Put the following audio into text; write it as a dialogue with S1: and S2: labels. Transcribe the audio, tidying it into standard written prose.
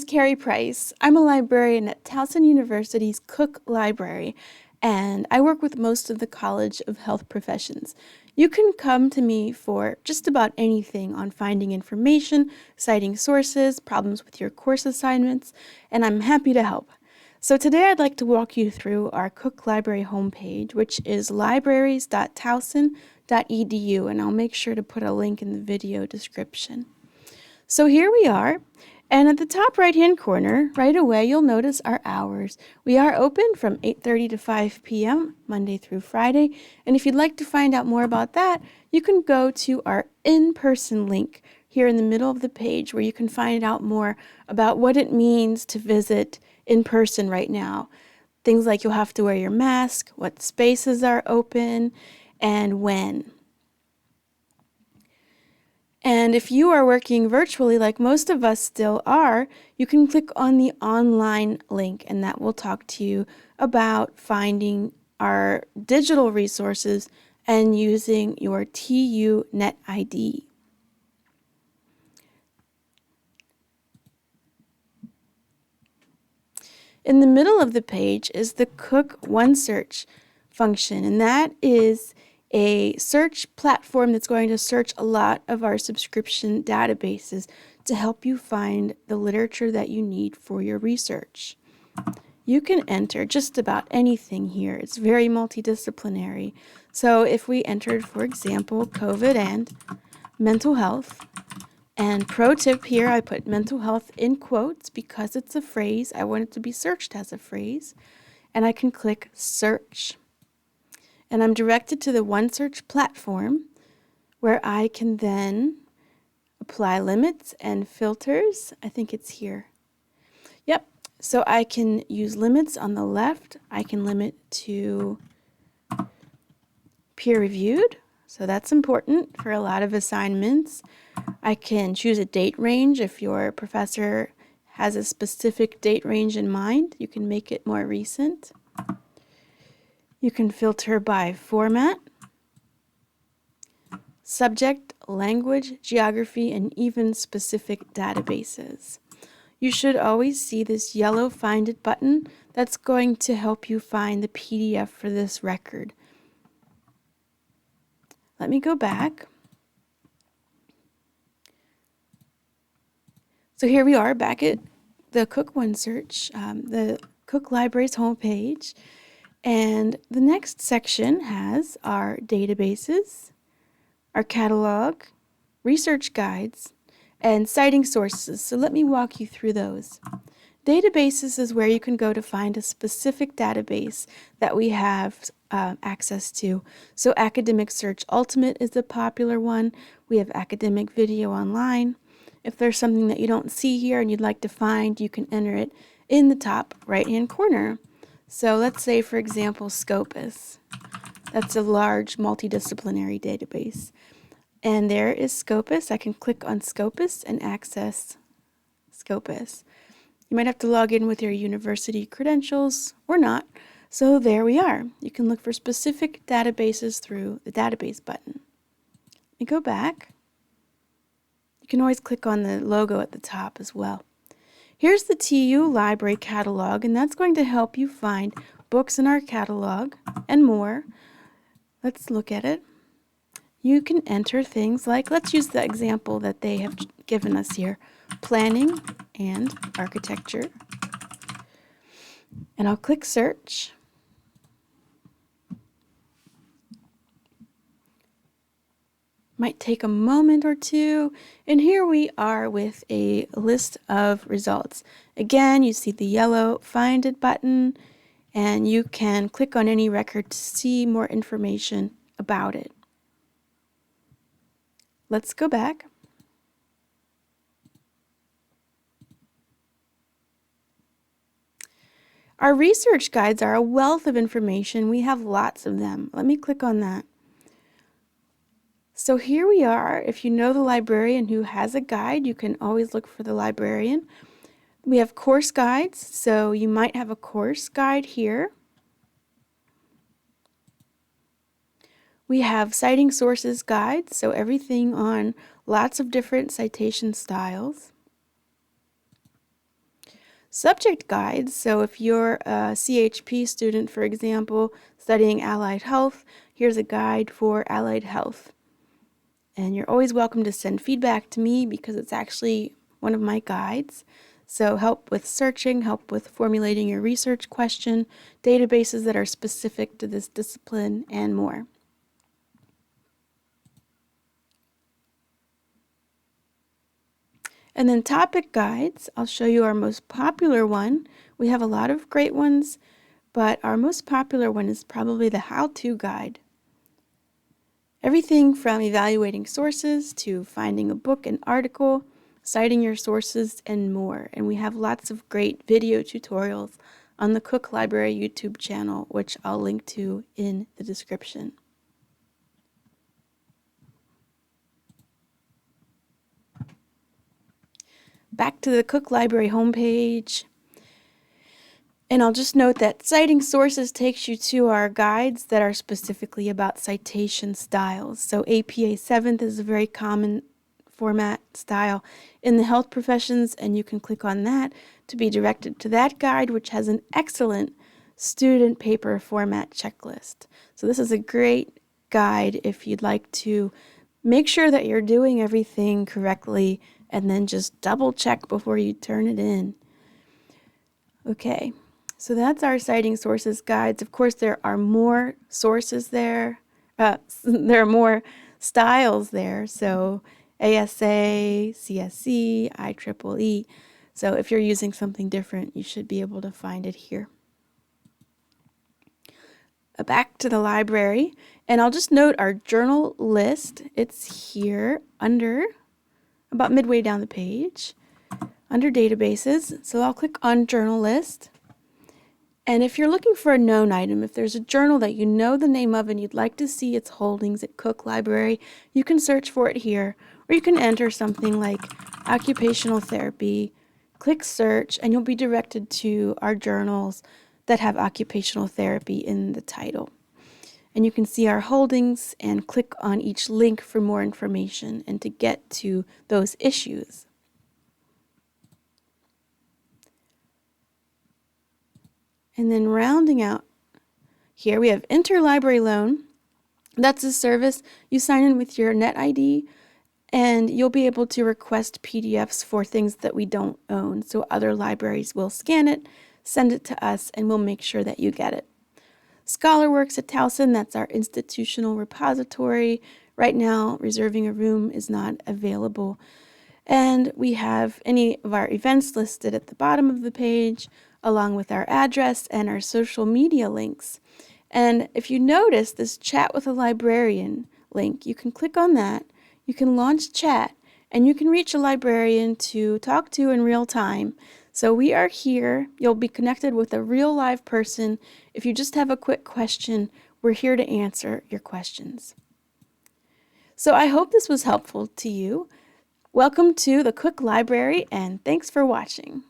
S1: is Carrie Price. I'm a librarian at Towson University's Cook Library, and I work with most of the College of Health Professions. You can come to me for just about anything on finding information, citing sources, problems with your course assignments, and I'm happy to help. So today I'd like to walk you through our Cook Library homepage, which is libraries.towson.edu, and I'll make sure to put a link in the video description. So here we are, and at the top right-hand corner, right away, you'll notice our hours. We are open from 8:30 to 5 p.m., Monday through Friday, and if you'd like to find out more about that, you can go to our in-person link here in the middle of the page where you can find out more about what it means to visit in person right now. Things like you'll have to wear your mask, what spaces are open, and when. And if you are working virtually, like most of us still are, you can click on the online link, and that will talk to you about finding our digital resources and using your TU Net ID. In the middle of the page is the Cook OneSearch function, and that is a search platform that's going to search a lot of our subscription databases to help you find the literature that you need for your research. You can enter just about anything here. It's very multidisciplinary. So if we entered, for example, COVID and mental health, and pro tip here, I put mental health in quotes because it's a phrase. I want it to be searched as a phrase, and I can click search. And I'm directed to the OneSearch platform where I can then apply limits and filters. I think it's here. Yep. So I can use limits on the left. I can limit to peer-reviewed. So that's important for a lot of assignments. I can choose a date range if your professor has a specific date range in mind. You can make it more recent. You can filter by format, subject, language, geography, and even specific databases. You should always see this yellow Find It button. That's going to help you find the PDF for this record. Let me go back. So here we are back at the Cook OneSearch, the Cook Library's homepage. And the next section has our databases, our catalog, research guides, and citing sources. So let me walk you through those. Databases is where you can go to find a specific database that we have access to. So Academic Search Ultimate is a popular one. We have Academic Video Online. If there's something that you don't see here and you'd like to find, you can enter it in the top right-hand corner. So let's say, for example, Scopus. That's a large multidisciplinary database. And there is Scopus. I can click on Scopus and access Scopus. You might have to log in with your university credentials or not. So there we are. You can look for specific databases through the database button. Let me go back. You can always click on the logo at the top as well. Here's the TU Library Catalog, and that's going to help you find books in our catalog and more. Let's look at it. You can enter things like, let's use the example that they have given us here, planning and architecture. And I'll click search. Might take a moment or two, and here we are with a list of results. Again, you see the yellow Find It button, and you can click on any record to see more information about it. Let's go back. Our research guides are a wealth of information. We have lots of them. Let me click on that. So here we are. If you know the librarian who has a guide, you can always look for the librarian. We have course guides, so you might have a course guide here. We have citing sources guides, so everything on lots of different citation styles. subject guides. So if you're a CHP student, for example, studying allied health, here's a guide for allied health. And you're always welcome to send feedback to me because it's actually one of my guides. So help with searching, help with formulating your research question, databases that are specific to this discipline, and more. And then topic guides, I'll show you our most popular one. We have a lot of great ones, but our most popular one is probably the how-to guide. Everything from evaluating sources to finding a book and article, citing your sources, and more. And we have lots of great video tutorials on the Cook Library YouTube channel, which I'll link to in the description. Back to the Cook Library homepage. And I'll just note that citing sources takes you to our guides that are specifically about citation styles. So APA 7th is a very common format style in the health professions, and you can click on that to be directed to that guide, which has an excellent student paper format checklist. So this is a great guide if you'd like to make sure that you're doing everything correctly and then just double check before you turn it in. Okay. So that's our citing sources guides. Of course, there are more sources there. There are more styles there. So ASA, CSE, IEEE. So if you're using something different, you should be able to find it here. Back to the library. And I'll just note our journal list. It's here under, about midway down the page, under databases. So I'll click on journal list. And if you're looking for a known item, if there's a journal that you know the name of and you'd like to see its holdings at Cook Library, you can search for it here, or you can enter something like occupational therapy, click search, and you'll be directed to our journals that have occupational therapy in the title. And you can see our holdings and click on each link for more information and to get to those issues. And then rounding out here, we have Interlibrary Loan. That's a service. You sign in with your NetID, and you'll be able to request PDFs for things that we don't own. So other libraries will scan it, send it to us, and we'll make sure that you get it. ScholarWorks at Towson, that's our institutional repository. Right now, reserving a room is not available. And we have any of our events listed at the bottom of the page, along with our address and our social media links. And if you notice this Chat with a Librarian link, you can click on that, you can launch chat, and you can reach a librarian to talk to in real time. So we are here. You'll be connected with a real live person. If you just have a quick question, we're here to answer your questions. So I hope this was helpful to you. Welcome to the Cook Library, and thanks for watching.